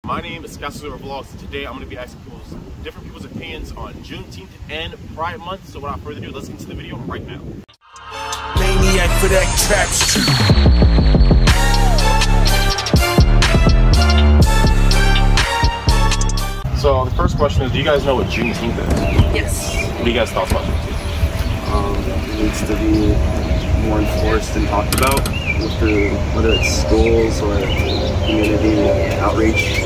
My name is Scott Silver Vlogs, and today I'm going to be asking different people's opinions on Juneteenth and Pride Month. So without further ado, let's get into the video right now. Maniac for that trap street. So the first question is, do you guys know what Juneteenth is? Yes. What do you guys thought about Juneteenth? It needs to be more enforced and talked about, whether it's schools or community outreach.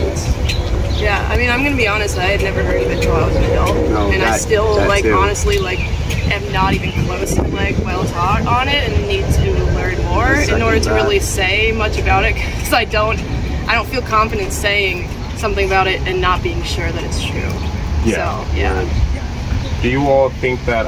Yeah, I mean, I'm gonna be honest, I had never heard of it until I was an adult. And I still, honestly, am not even close to, well taught on it and need to learn more in order to really say much about it, because I don't feel confident saying something about it and not being sure that it's true. Yeah. So, yeah. Do you all think that,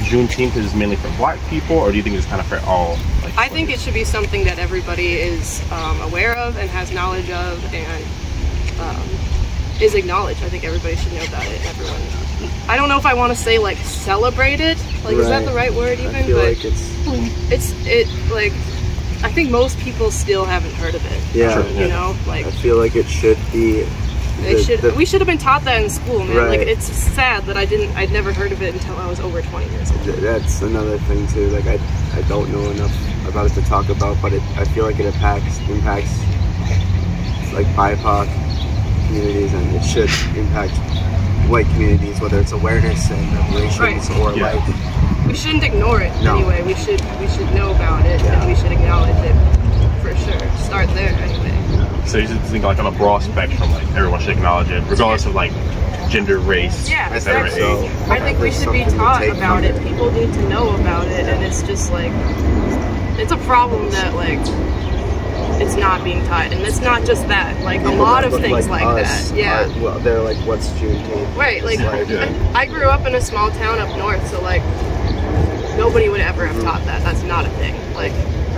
Juneteenth is mainly for black people, or do you think it's kind of for all? I think it should be something that everybody is aware of and has knowledge of and is acknowledged. I think everybody should know about it. Everyone. I don't know if I want to say celebrate it. Is that the right word even? I feel like I think most people still haven't heard of it. Yeah. You know, I feel like it should be. We should have been taught that in school, man. Right. It's sad that I'd never heard of it until I was over 20 years old. That's another thing too. I don't know enough about it to talk about, but I feel like it impacts BIPOC communities, and it should impact white communities, whether it's awareness and reparations or we shouldn't ignore it anyway. We should know about it and we should acknowledge it for sure. Start there anyway. So you just think on a broad spectrum, everyone should acknowledge it, regardless of gender, race, etc. Exactly. I think we should be taught about it. People need to know about it, and it's just it's a problem that it's not being taught, and it's not just that. A lot of things that. Yeah. Well, they're what's Juneteenth? Right. I grew up in a small town up north, so nobody would ever have taught that. That's not a thing. I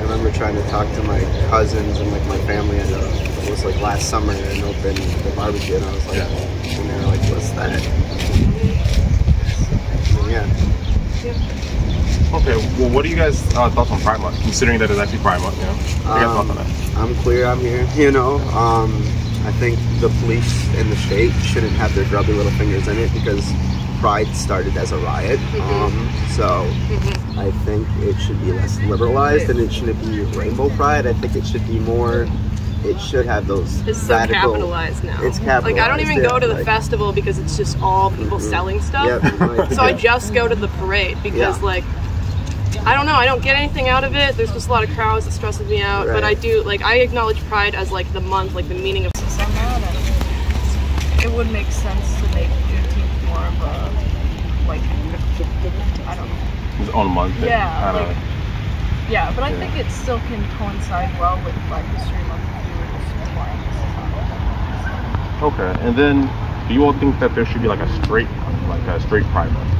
remember trying to talk to my cousins and my family at it was last summer and opened the barbecue, and I was and they were what's that? Yeah. Okay, well, what are you guys' thoughts on Pride Month, considering that it's actually Pride Month, What are your thoughts on that? I'm queer, I'm here, I think the police and the state shouldn't have their grubby little fingers in it, because Pride started as a riot, so I think it should be less liberalized, and it shouldn't be Rainbow Pride. I think it should be more, it should have those It's so capitalized now. It's capitalized. I don't even go to the festival because it's just all people selling stuff. So I just go to the parade because I don't know, I don't get anything out of it. There's just a lot of crowds that stresses me out, but I do, I acknowledge Pride as the month, the meaning of somehow, and it would make sense to make Juneteenth more of a, I don't know. Its own month. Yeah, but I think it still can coincide well with Black History Month if you were just applying this. Okay, and then do you all think that there should be a straight Pride Month?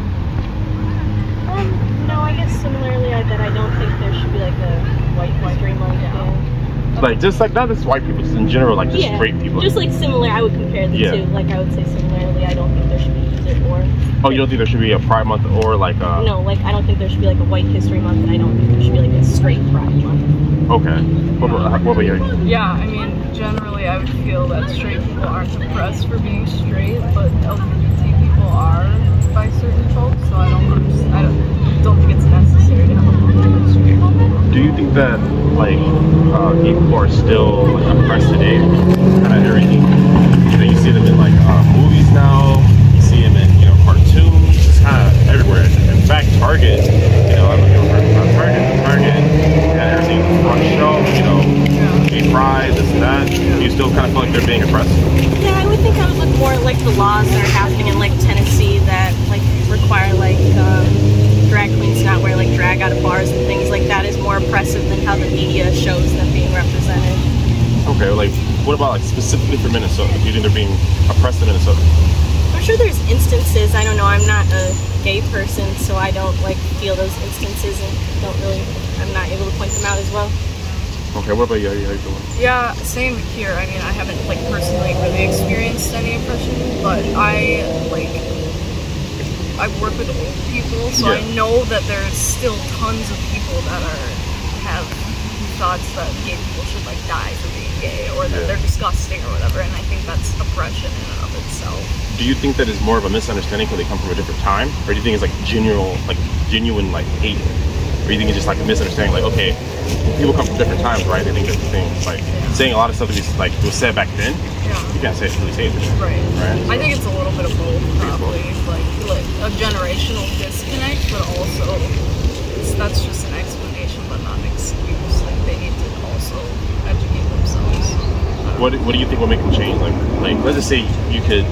No, I guess similarly, I don't think there should be a white history month. Not just white people, just in general, just straight people. Just similar, I would compare the two. I would say similarly, I don't think there should be either or. Oh, you don't think there should be a Pride Month or No, I don't think there should be a white history month, and I don't think there should be a straight Pride month. Okay. What about you? Yeah, I mean, generally I would feel that straight people aren't oppressed for being straight, but LGBT people are by certain folks, so I don't think it's necessary to have a straight people. Do you think that people are still oppressed today? Kind of everything. You see them in movies now. You see them in cartoons. It's kind of everywhere. In fact, Target. Target and everything front show. Gay pride, this and that. Do you still kind of feel like they're being oppressed? Yeah, I would think I would look more at the laws that are happening in Tennessee that require drag queens not wear drag out of bars and things like that is more oppressive than how the media shows them being represented. Okay, what about specifically for Minnesota? Do you think they're being oppressed in Minnesota? I'm sure there's instances. I don't know. I'm not a gay person, so I don't feel those instances and I'm not able to point them out as well. Okay, what about you? How you doing? Yeah, same here. I mean, I haven't personally really experienced any oppression, but I work with old people, so I know that there's still tons of people that have thoughts that gay people should like die for being gay, or that they're disgusting or whatever, and I think that's oppression in and of itself. Do you think that is more of a misunderstanding because they come from a different time, or do you think it's like genuine like hate, or do you think it's just like a misunderstanding? Like, okay, people come from different times, right? They think different things. Like saying a lot of stuff that was said back then. Yeah. You can't really say it today. Right. Right. I think it's a little bit of both, probably. Like a generational disconnect, but also that's just an explanation, but not an excuse. Like they need to also educate themselves. What do you think will make them change? Like let's just say you could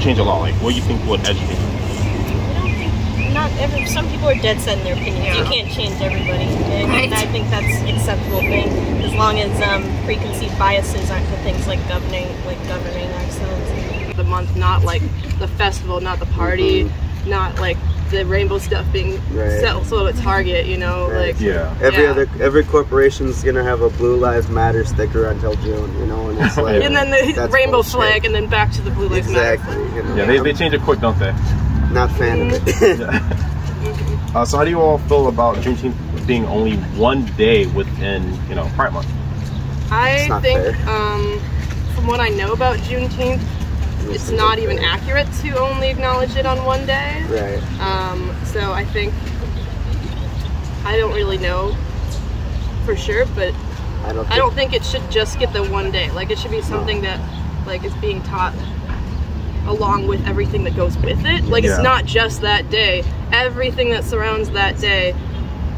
change a law. Like what do you think would educate them? Some people are dead set in their opinions. You can't change everybody. And I think that's an acceptable thing, as long as preconceived biases aren't the things like governing ourselves. The month, not like the festival, not the party, not like the rainbow stuff being sold at Target, you know, like every corporation's gonna have a Blue Lives Matter sticker until June, you know, and it's like and then the rainbow flag, and then back to the Blue Lives Matter. You know? Yeah, they change it quick, don't they? Not fan of it. So how do you all feel about Juneteenth being only one day within, Pride Month? I think, from what I know about Juneteenth, it's not even accurate to only acknowledge it on one day. Right. So I think, I don't really know for sure, but I don't think it should just get the one day. Like, it should be something that, like, is being taught along with everything that goes with it. Like, it's not just that day. Everything that surrounds that day,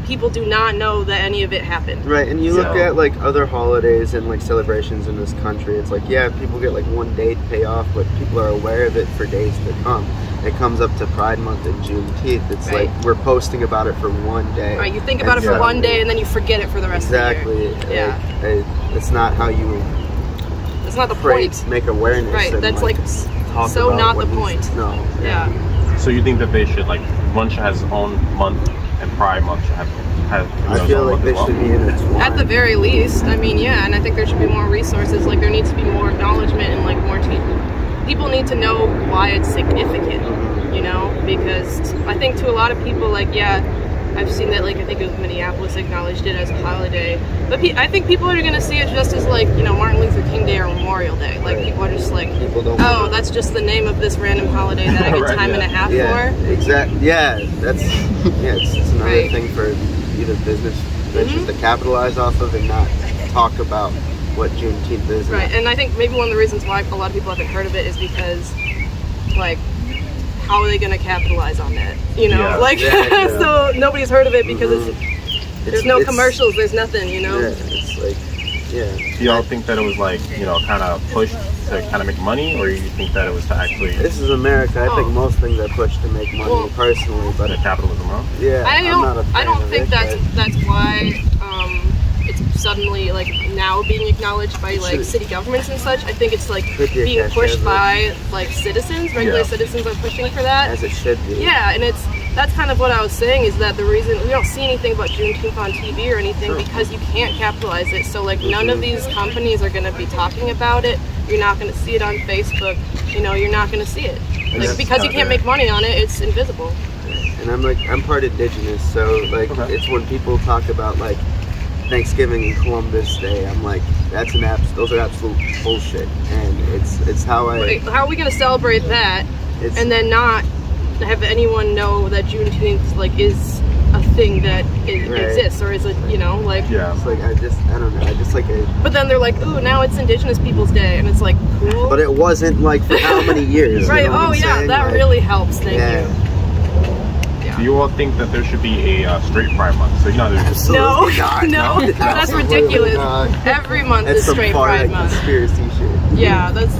people do not know that any of it happened. Right, and you look at like other holidays and like celebrations in this country, it's like, people get like one day to pay off, but people are aware of it for days to come. It comes up to Pride Month and Juneteenth, it's like we're posting about it for one day. Right, you think about it for one day and then you forget it for the rest of the year. Exactly. It's not how you it's not the point. Make awareness. Right, that's like so not the point. No. Yeah. So you think that they should, like, one should have its own month and Pride Month should have I feel like they should be intertwined. At the very least, I mean, and I think there should be more resources. Like, there needs to be more acknowledgement and like more people need to know why it's significant, you know, because I think to a lot of people, like, I've seen that, like, I think it was Minneapolis acknowledged it as a holiday, but I think people are going to see it just as, like, Martin Luther King Day or Memorial Day. Like, people are just like, oh, that's just the name of this random holiday that I get time and a half for. Exactly. Yeah, it's another thing for either business ventures to capitalize off of and not talk about what Juneteenth is. Right, and I think maybe one of the reasons why a lot of people haven't heard of it is because, like, how are they going to capitalize on that? You know, so nobody's heard of it because there's no commercials, there's nothing, you know? Yeah, it's like, Do y'all think that it was, like, kind of pushed to kind of make money, or you think that it was to actually... This is America. I think most things are pushed to make money, personally, but... The capitalism, huh? Yeah, I don't think that's why it's suddenly, like, now being acknowledged by, like, city governments and such. I think it's, like, being pushed by, like, citizens. Regular citizens are pushing for that. As it should be. Yeah, and that's kind of what I was saying, is that the reason we don't see anything about Juneteenth on TV or anything because you can't capitalize it. So, like, none of these companies are going to be talking about it. You're not going to see it on Facebook. You know, you're not going to see it. Like, because you can't make money on it, it's invisible. And I'm part Indigenous, so, like, it's when people talk about, like, Thanksgiving and Columbus Day, I'm like, those are absolute bullshit, and it's how I... Right. How are we going to celebrate that and then not have anyone know that Juneteenth, like, is a thing that exists, or is it, you know, like... Yeah. It's like, I don't know, I just like it. But then they're like, ooh, now it's Indigenous Peoples Day, and it's like, cool. But it wasn't, like, for how many years? Right, you know that like, really helps, thank you. Do you all think that there should be a straight Pride Month? So no, that's ridiculous. Every month is straight Pride Month. Conspiracy shit. Yeah, that's.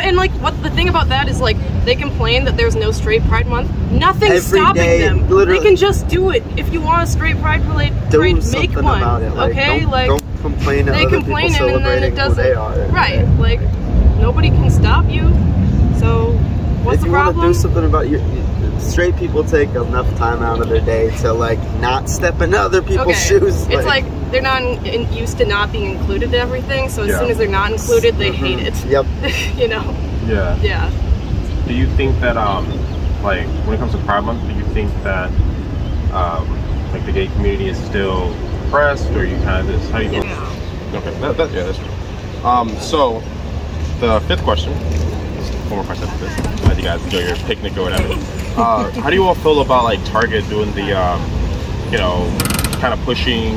And like, what the thing about that is, like, they complain that there's no straight Pride Month. Nothing's stopping them. Literally. They can just do it. If you want a straight Pride parade, make one. About it. Like, okay, don't complain. They complain, and then it doesn't. They are. Right, like, nobody can stop you. So what's the problem? If you want to do something about straight people take enough time out of their day to, like, not step in other people's shoes. It's like they're not used to not being included in everything, so as soon as they're not included, they hate it. Yep. You know? Yeah. Yeah. Do you think that, like, when it comes to Pride Month, do you think that, like, the gay community is still depressed, or you kind of just, how do you feel? Yeah. Okay, yeah, that's true. So the fifth question, one more question after this, as you guys enjoy your picnic or whatever. How do you all feel about like Target doing the, you know, kind of pushing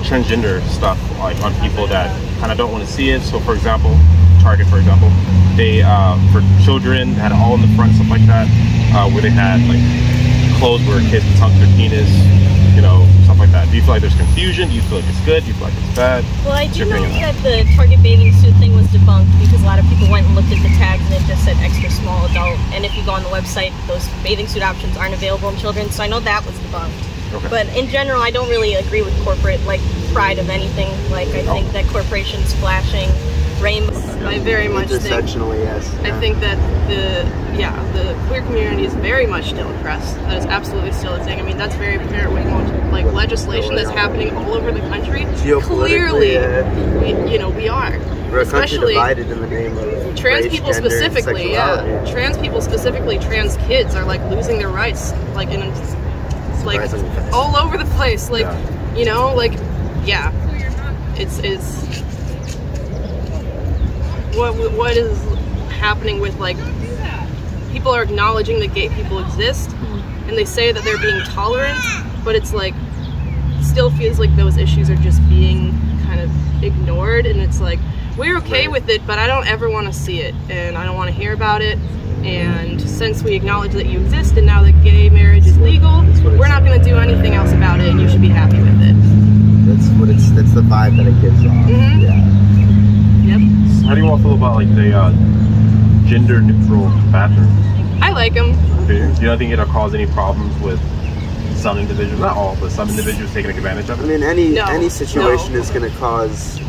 transgender stuff like on people that kind of don't want to see it? So for example, Target, for example, they for children had it all in the front, stuff like that, where they had like clothes where kids can tuck their penis, you know, stuff like that. Do you feel like there's confusion? Do you feel like it's good? Do you feel like it's bad? Well, I do know that the Target bathing suit thing was debunked because a lot of people went and looked at the tags and it just said extra small adult. And if you go on the website, those bathing suit options aren't available in children. So I know that was debunked. Okay. But in general, I don't really agree with corporate like pride of anything. Like I think that corporations flashing rainbows. I very much think. Yes. I think that the queer community is very much still oppressed. That is absolutely still a thing. I mean, that's very apparent when you go to like legislation that's happening all over the country. Clearly, we are. We're especially divided in the name of trans race, people gender, specifically. Yeah, trans people specifically, trans kids are like losing their rights, like in like all over the place. Like you know, like it's. What is happening with like people are acknowledging that gay people exist and they say that they're being tolerant, but it's like still feels like those issues are just being kind of ignored, and it's like we're okay with it, but I don't ever want to see it and I don't want to hear about it. And since we acknowledge that you exist and now that gay marriage is legal, we're not going to do anything else about it, and you should be happy with it. That's the vibe that it gives off. Yep. How do you all feel about like the gender neutral bathrooms? I like them. Do you don't think it'll cause any problems with some individuals, not all, but some individuals taking advantage of it? I mean, any situation is going to cause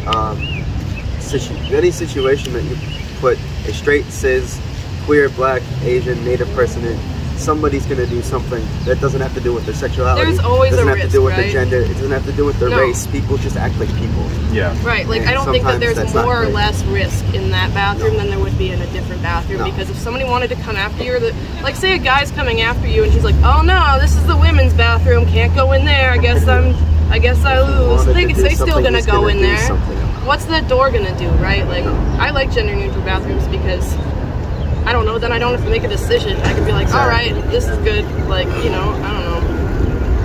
any situation that you put a straight, cis, queer, black, Asian, Native person in. Somebody's going to do something that doesn't have to do with their sexuality. There's always a risk, right? It doesn't have to do with their gender. It doesn't have to do with their race. People just act like people. Yeah. Right. Like, I don't think that there's more or less risk in that bathroom than there would be in a different bathroom. Because if somebody wanted to come after you, or like say a guy's coming after you and he's like, oh no, this is the women's bathroom, can't go in there. I guess I lose. They still gonna go in there. What's that door gonna do, right? Like, I like gender neutral bathrooms because I don't know, then I don't have to make a decision. I can be like, all right, this is good. Like, you know, I don't know.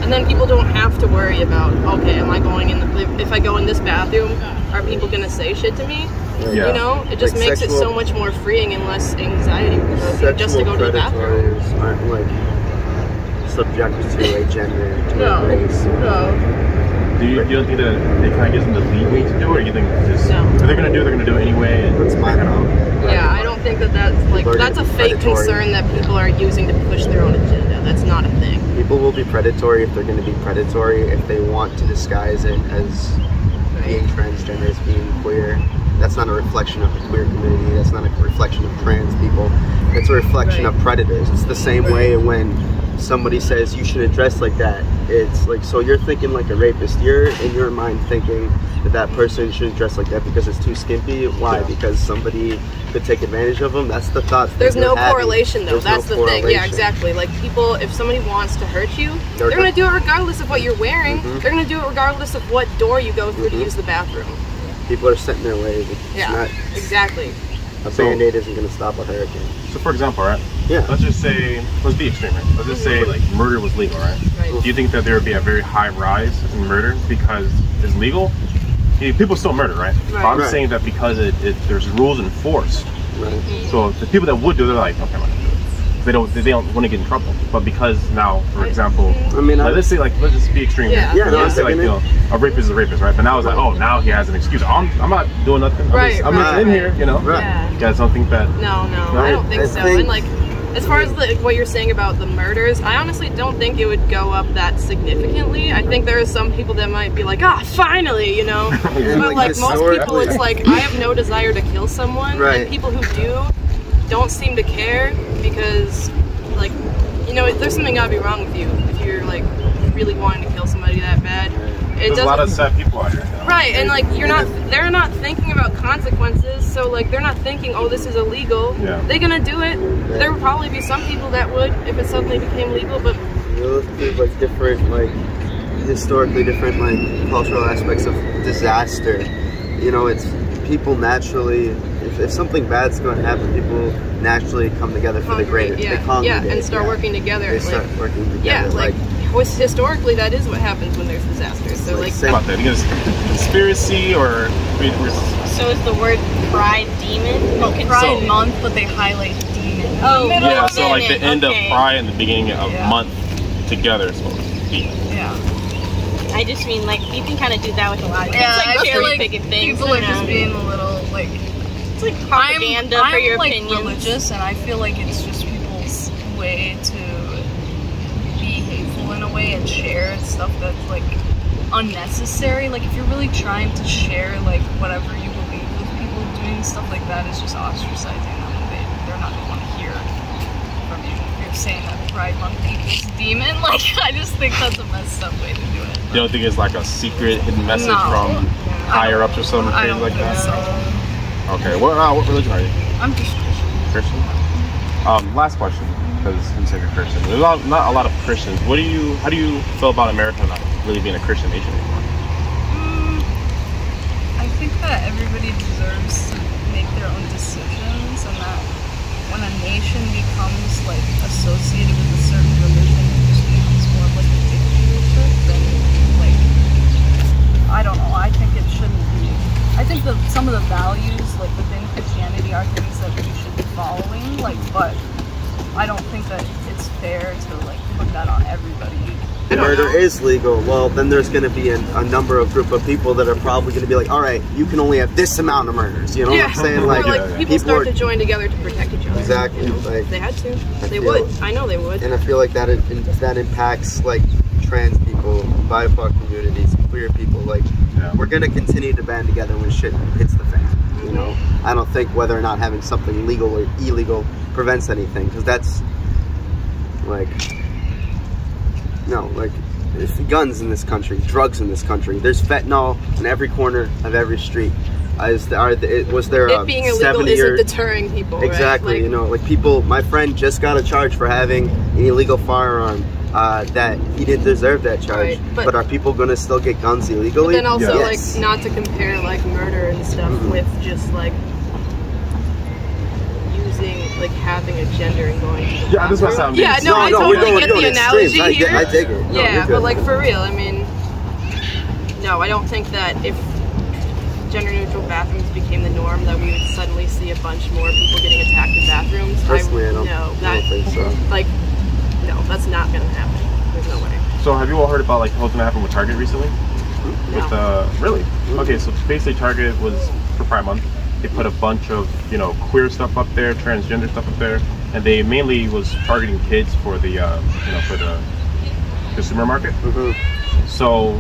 And then people don't have to worry about, okay, am I going in if I go in this bathroom, are people gonna say shit to me? Yeah. You know, it just makes it so much more freeing and less anxiety just to go to the bathroom. Aren't like subject to a gender, to a race. No. You don't think that it kind of gives them the leeway to do it, or you think just if they're gonna do it anyway? And that's my problem. Yeah, I don't think that's a fake concern that people are using to push their own agenda. That's not a thing. People will be predatory if they're going to be predatory if they want to disguise it as being transgender, as being queer. That's not a reflection of the queer community. That's not a reflection of trans people. It's a reflection of predators. It's the same way when somebody says you shouldn't dress like that. It's like, so you're thinking like a rapist. You're in your mind thinking that person shouldn't dress like that because it's too skimpy. Why? Because somebody could take advantage of them. That's the thought. There's no correlation though. That's the thing. Yeah, exactly. Like people, if somebody wants to hurt you, they're gonna do it regardless of what you're wearing. They're gonna do it regardless of what door you go through to use the bathroom. People are set in their ways. Exactly. A Band-Aid isn't going to stop a hurricane. So for example, right? Yeah. Let's be extreme, right? Let's just say like murder was legal, right? Do you think that there would be a very high rise in murder because it's legal? People still murder, right? But I'm saying that because there's rules enforced. Right. So the people that would do it, they're like, okay, I'm not gonna do it. They don't want to get in trouble. But because now, for example, I mean, let's just be extreme. Let's say like, a rapist is a rapist, right? But now it's like, oh, now he has an excuse. I'm not doing nothing. I'm just in here, you know. Yeah. You guys don't think that? No, I don't think so. And like, as far as what you're saying about the murders, I honestly don't think it would go up that significantly. I think there are some people that might be like, finally, you know. But like most people, it's like, I have no desire to kill someone. And people who do don't seem to care because, like, you know, there's something gotta be wrong with you if you're like really wanting to kill somebody that bad. There's a lot of sad people out here. Right, and like they're not thinking about consequences, so like they're not thinking, oh, this is illegal. Yeah. They're gonna do it. There would probably be some people that would if it suddenly became legal, but there's like different like historically different like cultural aspects of disaster, you know, it's people naturally, if something bad's going to happen, people naturally come together for the greater. Yeah, they congregate, and start working together. They start working together. Yeah, like historically, that is what happens when there's disasters. So like about that, because conspiracy or so is the word Pride demon? No, Pride month, but they highlight demon. Oh, yeah. So like the end of okay. Pride and the beginning of month together is supposed to be. Yeah. I just mean like you can kind of do that with a lot of things. Yeah, like I feel like picking things. people are just being a little like. It's like propaganda for your I'm opinions. religious, and I feel like it's just people's way to be hateful in a way and share stuff that's like unnecessary. Like if you're really trying to share like whatever you believe with people, doing stuff like that is just ostracizing them. They're not gonna want to hear from you. If you're saying that Pride Month equals demon, like I just think that's a messed up way to do it. You don't think it's like a secret hidden message from higher ups or something I crazy don't like think that? so. Okay, what religion are you? I'm just Christian. Christian. Last question, because you said you're Christian. There's not a lot of Christians. How do you feel about America not really being a Christian nation anymore? I think that everybody deserves to make their own decisions, and that when a nation becomes like associated with a certain religion, it just becomes more of like a dictatorship. Then, like, I don't know. I think it shouldn't be. I think that some of the values like within Christianity are things that we should be following. Like, but I don't think that it's fair to like put that on everybody. Murder is legal. Well, then there's going to be a number of group of people that are probably going to be like, all right, you can only have this amount of murders. You know what I'm saying? Like people start to join together to protect each other. Exactly. You know? Like, they had to. They would. I know they would. And I feel like that impacts like trans people, BIPOC communities, queer people. Like we're going to continue to band together when shit hits the fan. You know, I don't think whether or not having something legal or illegal prevents anything, because that's like. No, like, there's guns in this country, drugs in this country. There's fentanyl in every corner of every street. Was there it being illegal isn't deterring people, exactly, right? Like, you know, like people, my friend just got a charge for having an illegal firearm that he didn't deserve that charge. Right, but are people going to still get guns illegally? But then also, yes. like, not to compare, like, murder and stuff with just, like, like having a gender and going to the this was sound I totally get the analogy here. I dig it. Yeah, but like for real, I mean, no, I don't think that if gender-neutral bathrooms became the norm, that we would suddenly see a bunch more people getting attacked in bathrooms. Personally, I don't think so. Like, no, that's not gonna happen. There's no way. So have you all heard about like what's gonna happen with Target recently? No. With really? Okay, so basically Target was for Pride Month. They put a bunch of, you know, queer stuff up there, transgender stuff up there, and they mainly was targeting kids for the, you know, for the consumer market. So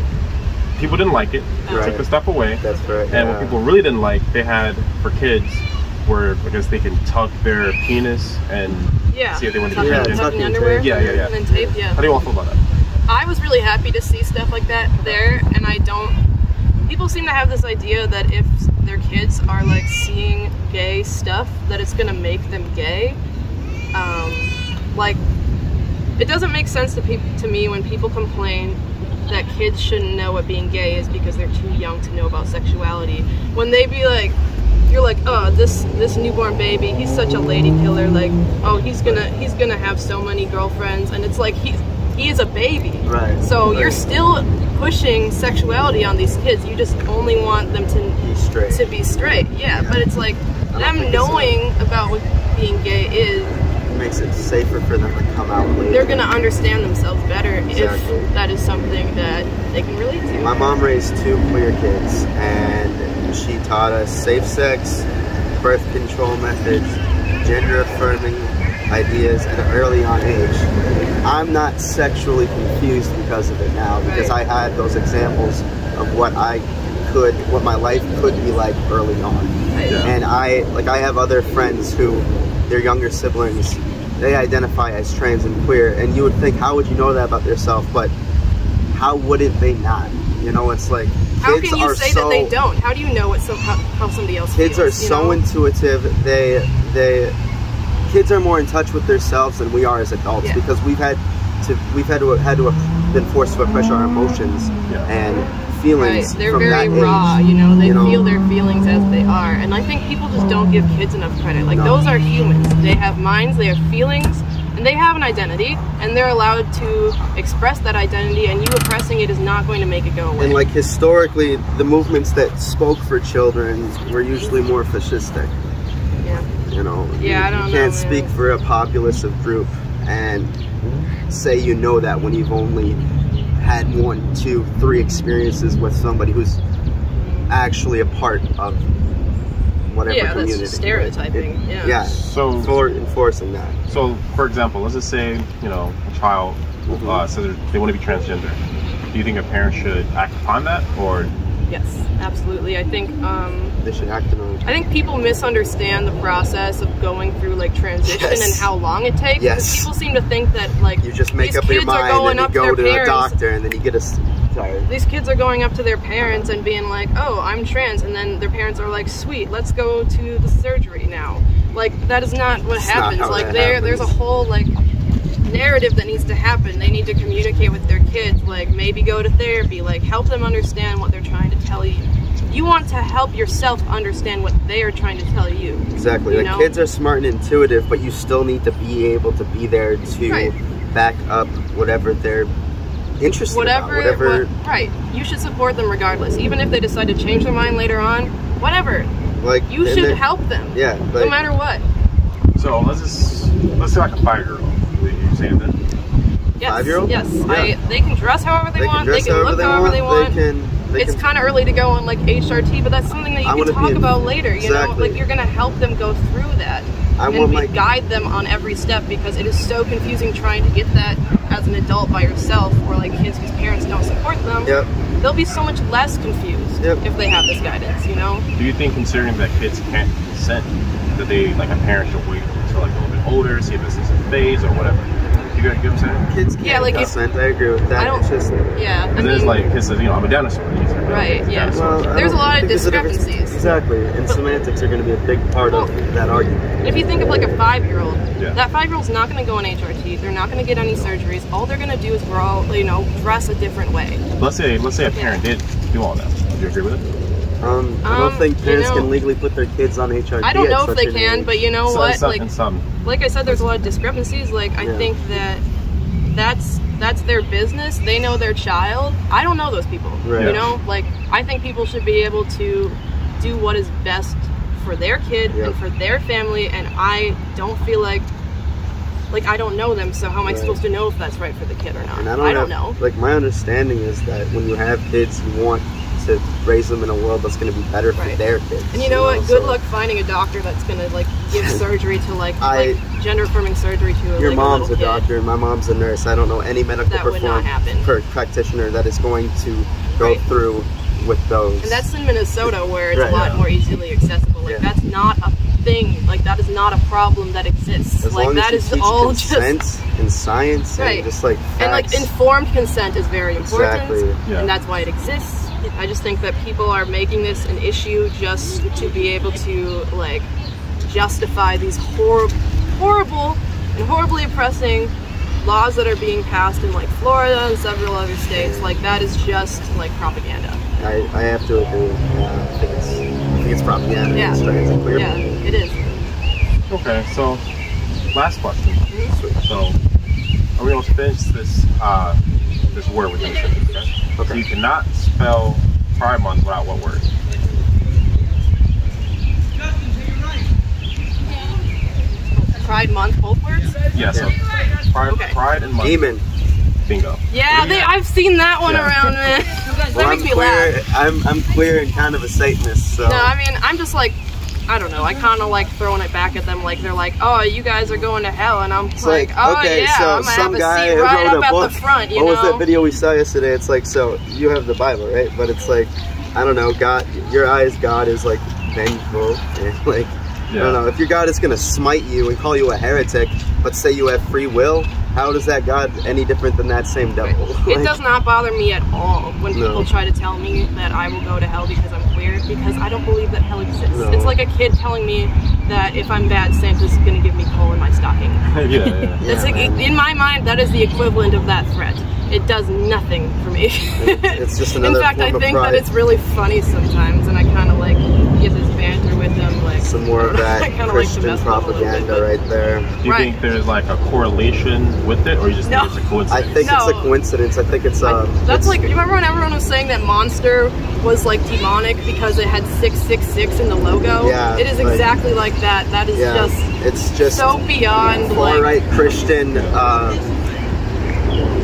people didn't like it. They took the stuff away. That's right. And what people really didn't like, they had for kids, where I guess they can tuck their penis and see if they want to get tucking underwear. Yeah. And then tape. Yeah. How do you all feel about that? I was really happy to see stuff like that there, and I don't. People seem to have this idea that if their kids are like seeing gay stuff, that it's gonna make them gay. Like, it doesn't make sense to me when people complain that kids shouldn't know what being gay is because they're too young to know about sexuality. When they be like, you're like, oh, this newborn baby, he's such a lady killer. Like, oh, he's gonna have so many girlfriends, and it's like he is a baby. Right. So you're still pushing sexuality on these kids. You just only want them to be straight. Yeah, but it's like them knowing about what being gay is. It makes it safer for them to come out later. They're gonna understand themselves better if that is something that they can relate to. My mom raised 2 queer kids, and she taught us safe sex, birth control methods, gender affirming ideas at an early on age. I'm not sexually confused because of it now, because I had those examples of what my life could be like early on. And I have other friends who, their younger siblings, they identify as trans and queer, and you would think, how would you know that about yourself? But how wouldn't they not? You know, it's like, how can you say that they don't? How do you know how somebody else feels? Kids are so intuitive. Kids are more in touch with themselves than we are as adults, because we've had we've had to have been forced to oppress our emotions and feelings. Right. They're from very that raw, age, you know. They feel their feelings as they are, and I think people just don't give kids enough credit. Like those are humans. They have minds. They have feelings. And they have an identity, and they're allowed to express that identity, and you oppressing it is not going to make it go away. And like historically, the movements that spoke for children were usually more fascistic. Yeah. You know, yeah, I don't know, you can't speak for a populist group and say you know that when you've only had 1, 2, 3 experiences with somebody who's actually a part of whatever community. That's stereotyping. Yeah. So for enforcing that. So, for example, let's just say a child says they want to be transgender. Do you think a parent should act upon that, or? Yes, absolutely. I think they should act on it. I think people misunderstand the process of going through like transition and how long it takes. Yes. Because people seem to think that like you just make up your mind and you go to a doctor and then you get a. Sorry. These kids are going up to their parents and being like, "Oh, I'm trans," and then their parents are like, "Sweet, let's go to the surgery now." Like that is not what happens. Like there's a whole like narrative that needs to happen. They need to communicate with their kids, like maybe go to therapy, like help them understand what they're trying to tell you. You want to help yourself understand what they are trying to tell you. Exactly. Like kids are smart and intuitive, but you still need to be able to be there to back up whatever they're interested whatever. Right. You should support them regardless, even if they decide to change their mind later on. Whatever. Like you should help them. Yeah. Like, no matter what. So let's say like a 5-year-old. You saying that? Yes. 5-year-old? Yes. Yeah. They can dress however they want. They can look however they want. It's kind of early to go on like HRT, but that's something that you can talk about later. You know, like you're gonna help them go through that and guide them on every step, because it is so confusing trying to get that as an adult by yourself, or like kids whose parents don't support them. They'll be so much less confused if they have this guidance. You know. Do you think, considering that kids can't consent, that they like a parent should wait until like a little bit older, see if this is a phase or whatever? You get what I'm saying? Kids can't consent. I agree with that. It's just and there's like kids says, I'm a dinosaur. Right. Yeah. Well, there's a lot of discrepancies. Exactly, and semantics are going to be a big part of that argument. If you think of like a 5-year-old, that 5-year-old's not going to go on HRT. They're not going to get any surgeries. All they're going to do is dress a different way. Let's say a parent did do all that. Do you agree with it? I don't think parents can legally put their kids on HRT. I don't know if they can, but you know what? Like I said, there's a lot of discrepancies. Like I think that's their business. They know their child. I don't know those people. You know, like I think people should be able to do what is best for their kid and for their family. And I don't feel like I don't know them. So how am I supposed to know if that's right for the kid or not? And I don't know. Like my understanding is that when you have kids, you want to raise them in a world that's going to be better for their kids. And you know what? Good luck finding a doctor that's going to like give surgery to like gender affirming surgery to your mom's a doctor and my mom's a nurse. I don't know any medical practitioner that is going to go through with those. And that's in Minnesota, where it's a lot more easily accessible. Like that's not a thing. Like that is not a problem that exists. As like long that as is all consent just and science and just like facts. And like informed consent is very important, Exactly. and that's why it exists. I just think that people are making this an issue just to be able to like justify these horrible and horribly oppressing laws that are being passed in like Florida and several other states. Like that is just like propaganda. I have to agree. I think it's propaganda. Yeah. Yeah, it is. Okay, so last question. So are we going to finish this this word within the sentence? Okay. So you cannot spell Pride Month without what word? Pride Month, both words? Yeah, so Pride and Month. Demon. Bingo. Yeah, I've seen that one around there. That makes me laugh. I'm queer and kind of a Satanist, so. No, I mean, I'm just like, I don't know, I kind of like throwing it back at them, like they're like, oh, you guys are going to hell, and I'm like, oh okay, yeah, so I'm gonna have some a guy seat right wrote up a book. at the front, you know? What was that video we saw yesterday? It's like, so you have the Bible, right? But it's like, I don't know, God, your eyes, God is like vengeful, and like, I don't know, if your God is gonna smite you and call you a heretic, but say you have free will, how does that God any different than that same devil? It does not bother me at all when people try to tell me that I will go to hell because I'm queer. weird because I don't believe that hell exists. No. It's like a kid telling me that if I'm bad, Santa's gonna give me coal in my stocking. Yeah. It's like, in my mind, that is the equivalent of that threat. It does nothing for me. It's just another In fact, I form of think pride. that it's really funny sometimes, and I kind of like get this banter with them, like Some more of that I kinda Christian like to mess with them a little propaganda bit, right there. Do you Right. think there's like a correlation with it, or you just No. think it's a coincidence? I think it's a No. coincidence. I think it's That's it's- like, you remember when everyone was saying that Monster was like demonic because it had 666 in the logo? Yeah, It is like- exactly like that. That is yeah, just it's just so beyond far like. right Christian.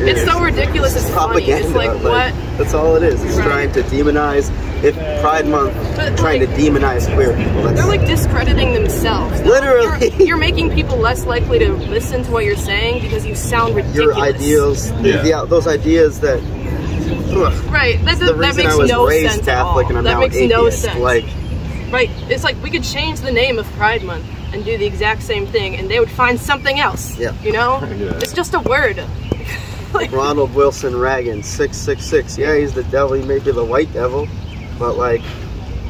It's so ridiculous. It's funny. propaganda. It's like what? That's all it is. It's Right. trying to demonize. If Pride Month, But, trying like, to demonize queer people. That's They're like discrediting themselves. though. Literally. You're making people less likely to listen to what you're saying because you sound ridiculous. your ideals. Yeah. Those ideas that. Ugh. Right. That, The that reason makes I was no raised sense Catholic at all. and I'm that now makes atheist. no sense. Like, Right. It's like we could change the name of Pride Month and do the exact same thing, and they would find something else. Yeah. You know? Yeah. It's just a word. Like, Ronald Wilson Reagan, 666. Yeah, he's the devil. He may be the white devil, but like,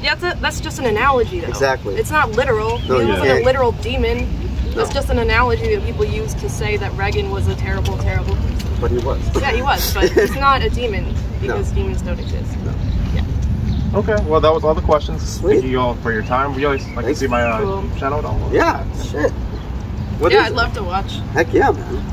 yeah, that's just an analogy, though. Exactly. It's not literal. No, He you wasn't a can't. literal demon. That's No. just an analogy that people use to say that Reagan was a terrible, terrible person. but he was. Yeah, he was, but he's not a demon because demons don't exist. Okay, well that was all the questions. Sweet. Thank you all for your time. You guys like to Thanks. see my Cool. channel at all? Yeah, shit. What Yeah, is I'd it? love to watch. Heck yeah, man.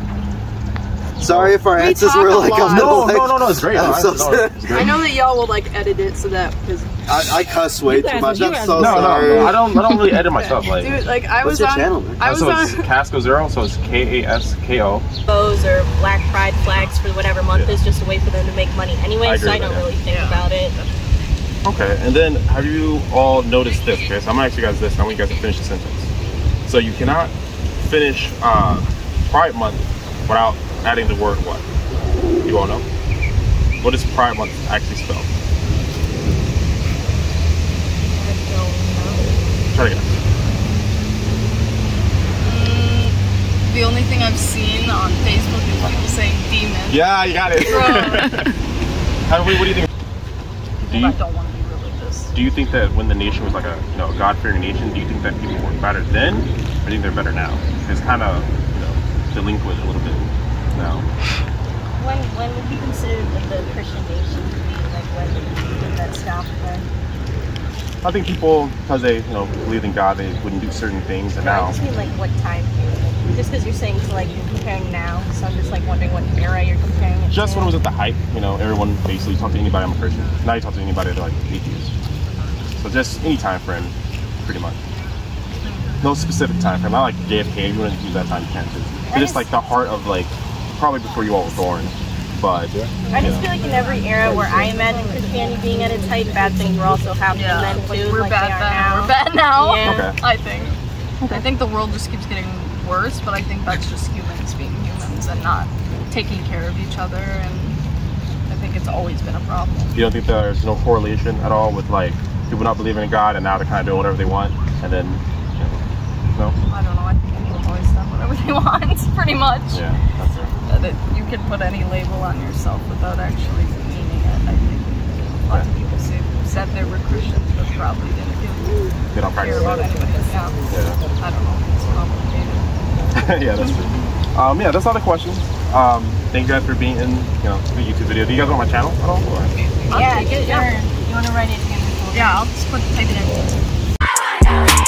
Sorry if our We answers talk were a like lot. a little. No, it's great. I'm so No, sorry. it's great. I know that y'all will like edit it so that because I cuss way too much. I'm so No, sorry. I don't really edit myself. Like, dude, like I What's was your on. channel, man? I was so on. it's Casco Zero, so it's Kasko. Bows or Black Pride flags for whatever month Yeah. is just a way for them to make money anyway, I so agree I with don't that. really think about it. Okay, and then have you all noticed this? Okay, so I'm gonna ask you guys this. I want you guys to finish the sentence. So you cannot finish Pride Month without adding the word what? You all know? What does Pride Month actually spell? I don't know. Try to guess. The only thing I've seen on Facebook is people saying demon. Yeah, you got it. What do you think? I don't want to be religious. Do you think that when the nation was like a God-fearing nation, do you think that people were better then, or do you think they're better now? It's kind of delinquent a little bit now. When would you consider the Christian nation to be? Like when did that stop then? I think people, because they believed in God, they wouldn't do certain things, and I now just mean like what time period? Just because you're saying to like you're comparing now, so I'm just like wondering what era you're comparing it just to. when it was at the height, everyone basically talked to anybody, I'm a Christian. Now you talk to anybody, they're like atheist. So just any time frame, pretty much. No specific time frame. I like JFK. You wouldn't use that time frame too. But just like the heart of like probably before you all were born. But I just feel like in every era where I imagine Christianity being at its height, bad things were also happening then too. We're like bad they are then. now. We're bad now. Yeah. Okay. I think. I think the world just keeps getting worse, but I think that's just humans being humans and not taking care of each other, and I think it's always been a problem. you don't think there's no correlation at all with like people not believing in God and now they're kind of doing whatever they want, and then no? I don't know, I think people have always done whatever they want, pretty much. Yeah, that's it. That you can put any label on yourself without actually meaning it. I think lots of people said they were Christians, but probably didn't They don't care practice about it. anything else. Yeah. I don't know, it's complicated. Yeah, that's true. Yeah, that's all the questions. Thank you guys for being in the YouTube video. Do you guys want my channel at all? Or? Yeah, get your. You want to write it in? Yeah, I'll just type it in.